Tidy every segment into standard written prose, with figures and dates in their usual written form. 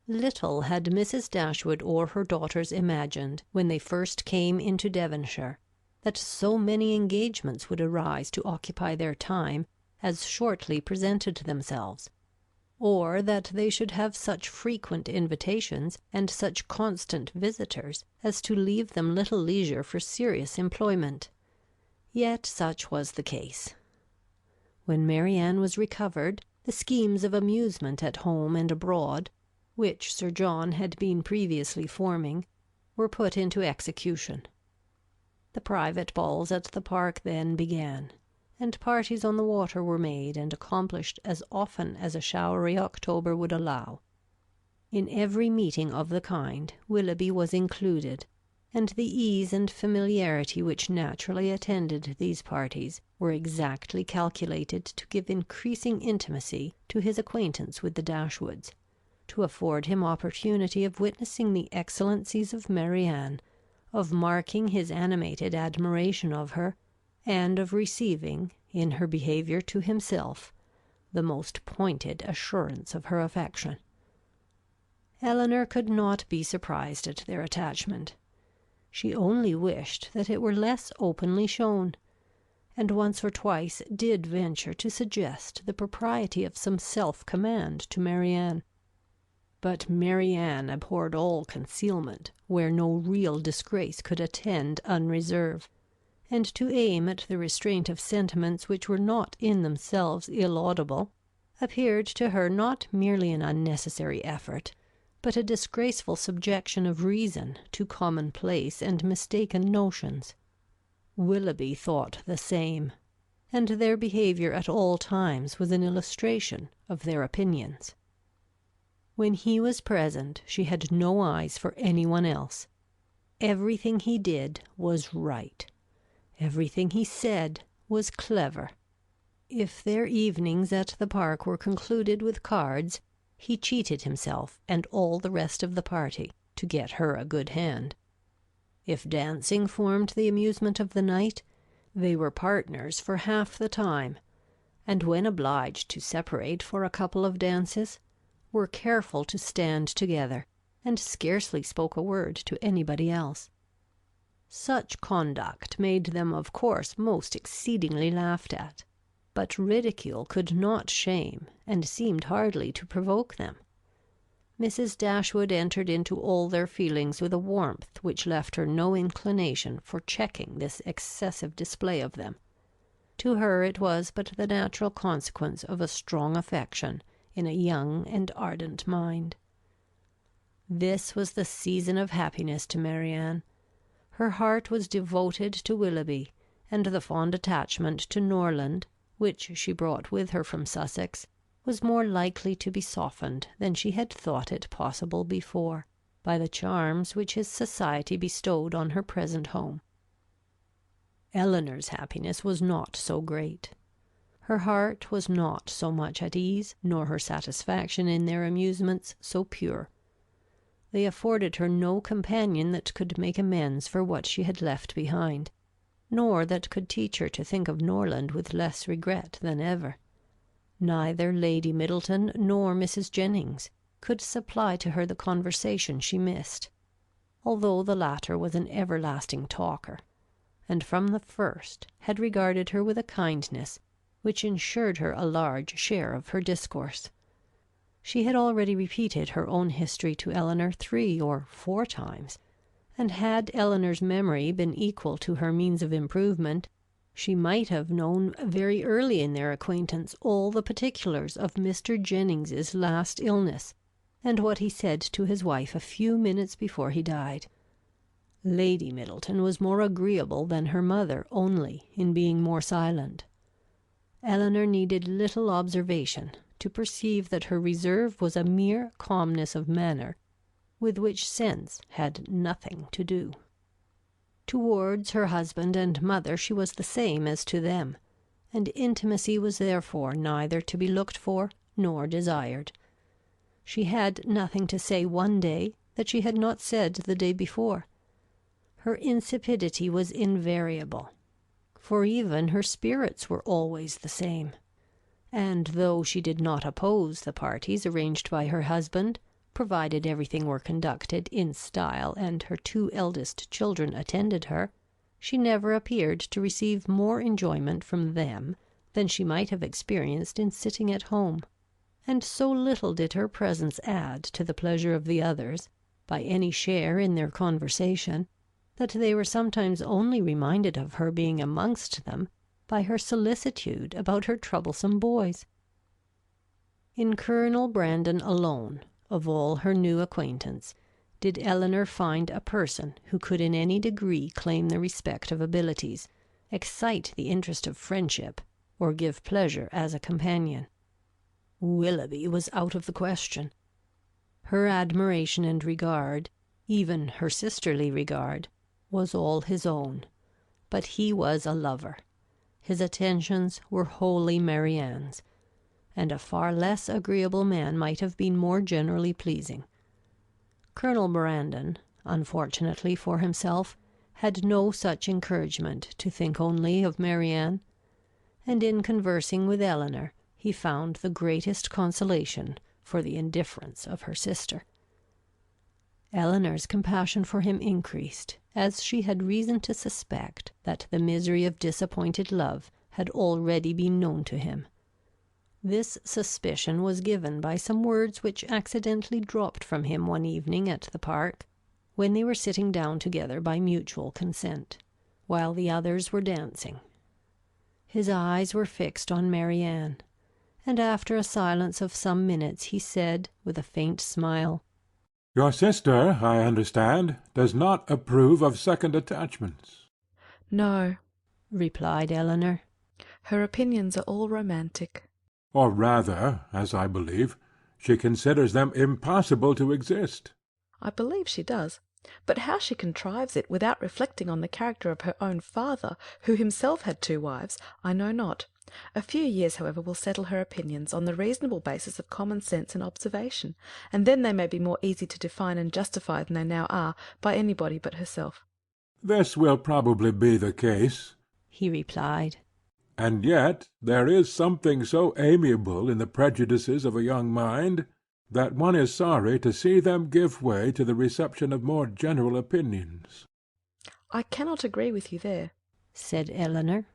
Little had Mrs. Dashwood or her daughters imagined, when they first came into Devonshire, that so many engagements would arise to occupy their time as shortly presented themselves, or that they should have such frequent invitations and such constant visitors as to leave them little leisure for serious employment. Yet such was the case. When Marianne was recovered, the schemes of amusement at home and abroad, which Sir John had been previously forming, were put into execution. The private balls at the park then began, and parties on the water were made and accomplished as often as a showery October would allow. In every meeting of the kind Willoughby was included, and the ease and familiarity which naturally attended these parties were exactly calculated to give increasing intimacy to his acquaintance with the Dashwoods, to afford him opportunity of witnessing the excellencies of Marianne, of marking his animated admiration of her, and of receiving, in her behaviour to himself, the most pointed assurance of her affection. Eleanor could not be surprised at their attachment. She only wished that it were less openly shown, and once or twice did venture to suggest the propriety of some self-command to Marianne. But Marianne abhorred all concealment where no real disgrace could attend unreserve, and to aim at the restraint of sentiments which were not in themselves illaudable appeared to her not merely an unnecessary effort, but a disgraceful subjection of reason to commonplace and mistaken notions. Willoughby thought the same, and their behaviour at all times was an illustration of their opinions. When he was present, she had no eyes for any one else. Everything he did was right. Everything he said was clever. If their evenings at the park were concluded with cards, he cheated himself and all the rest of the party to get her a good hand. If dancing formed the amusement of the night, they were partners for half the time, and when obliged to separate for a couple of dances, were careful to stand together, and scarcely spoke a word to anybody else. Such conduct made them of course most exceedingly laughed at, but ridicule could not shame, and seemed hardly to provoke them. Mrs. Dashwood entered into all their feelings with a warmth which left her no inclination for checking this excessive display of them. To her it was but the natural consequence of a strong affection in a young and ardent mind. This was the season of happiness to Marianne. Her heart was devoted to Willoughby, and the fond attachment to Norland, which she brought with her from Sussex, was more likely to be softened than she had thought it possible before, by the charms which his society bestowed on her present home. Eleanor's happiness was not so great. Her heart was not so much at ease, nor her satisfaction in their amusements so pure. They afforded her no companion that could make amends for what she had left behind, nor that could teach her to think of Norland with less regret than ever. Neither Lady Middleton nor Mrs. Jennings could supply to her the conversation she missed, although the latter was an everlasting talker, and from the first had regarded her with a kindness which ensured her a large share of her discourse. She had already repeated her own history to Eleanor 3 or 4 times, and had Eleanor's memory been equal to her means of improvement, she might have known very early in their acquaintance all the particulars of Mr. Jennings's last illness, and what he said to his wife a few minutes before he died. Lady Middleton was more agreeable than her mother only in being more silent. Eleanor needed little observation to perceive that her reserve was a mere calmness of manner, with which sense had nothing to do. Towards her husband and mother she was the same as to them, and intimacy was therefore neither to be looked for nor desired. She had nothing to say one day that she had not said the day before. Her insipidity was invariable, for even her spirits were always the same, and though she did not oppose the parties arranged by her husband, provided everything were conducted in style and her 2 eldest children attended her, she never appeared to receive more enjoyment from them than she might have experienced in sitting at home, and so little did her presence add to the pleasure of the others, by any share in their conversation, that they were sometimes only reminded of her being amongst them by her solicitude about her troublesome boys. In Colonel Brandon alone, of all her new acquaintance, did Elinor find a person who could in any degree claim the respect of abilities, excite the interest of friendship, or give pleasure as a companion. Willoughby was out of the question. Her admiration and regard, even her sisterly regard, was all his own, but he was a lover. His attentions were wholly Marianne's, and a far less agreeable man might have been more generally pleasing. Colonel Brandon, unfortunately for himself, had no such encouragement to think only of Marianne, and in conversing with Elinor he found the greatest consolation for the indifference of her sister. Elinor's compassion for him increased, as she had reason to suspect that the misery of disappointed love had already been known to him. This suspicion was given by some words which accidentally dropped from him one evening at the park, when they were sitting down together by mutual consent, while the others were dancing. His eyes were fixed on Marianne, and after a silence of some minutes he said, with a faint smile, "Your sister, I understand, does not approve of second attachments." "No," replied Elinor. "her opinions are all romantic." "Or rather, as I believe, she considers them impossible to exist." "I believe she does. But how she contrives it, without reflecting on the character of her own father, who himself had 2 wives, I know not. A few years, however, will settle her opinions, on the reasonable basis of common sense and observation, and then they may be more easy to define and justify than they now are by anybody but herself." "This will probably be the case," he replied. "and yet there is something so amiable in the prejudices of a young mind, that one is sorry to see them give way to the reception of more general opinions." "I cannot agree with you there," said Elinor.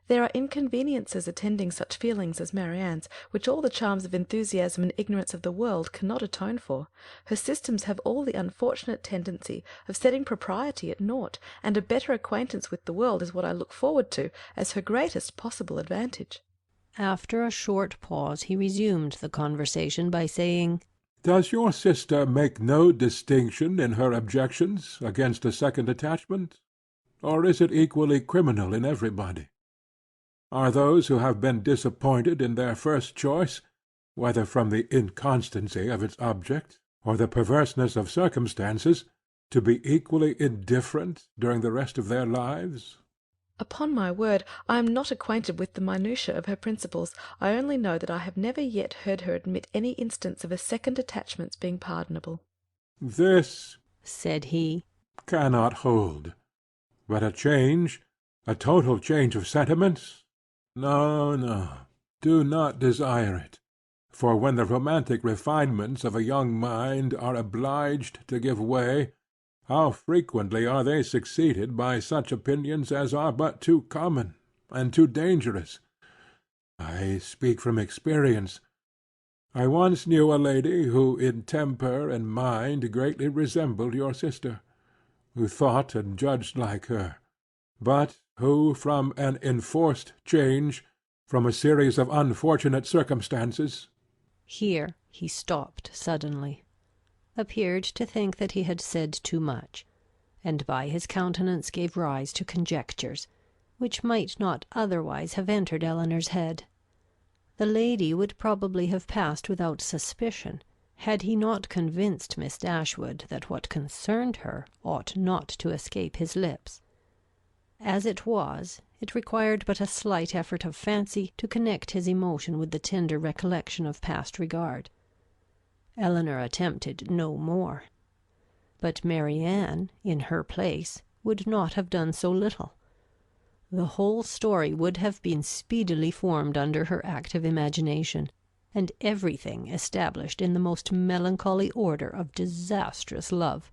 "There are inconveniences attending such feelings as Marianne's, which all the charms of enthusiasm and ignorance of the world cannot atone for. Her systems have all the unfortunate tendency of setting propriety at naught, and a better acquaintance with the world is what I look forward to as her greatest possible advantage." After a short pause he resumed the conversation by saying, "Does your sister make no distinction in her objections against a second attachment? Or is it equally criminal in everybody? Are those who have been disappointed in their first choice, whether from the inconstancy of its object, or the perverseness of circumstances, to be equally indifferent during the rest of their lives?" "Upon my word, I am not acquainted with the minutiae of her principles. I only know that I have never yet heard her admit any instance of a second attachment's being pardonable." "This," said he, "cannot hold. But a total change of sentiments? No, no, do not desire it; for when the romantic refinements of a young mind are obliged to give way, how frequently are they succeeded by such opinions as are but too common, and too dangerous! I speak from experience. I once knew a lady who in temper and mind greatly resembled your sister, who thought and judged like her, but who from an enforced change, from a series of unfortunate circumstances—" Here he stopped suddenly, appeared to think that he had said too much, and by his countenance gave rise to conjectures, which might not otherwise have entered Elinor's head. The lady would probably have passed without suspicion, had he not convinced Miss Dashwood that what concerned her ought not to escape his lips. As it was, it required but a slight effort of fancy to connect his emotion with the tender recollection of past regard. Elinor attempted no more. But Marianne, in her place, would not have done so little. The whole story would have been speedily formed under her active imagination, and everything established in the most melancholy order of disastrous love.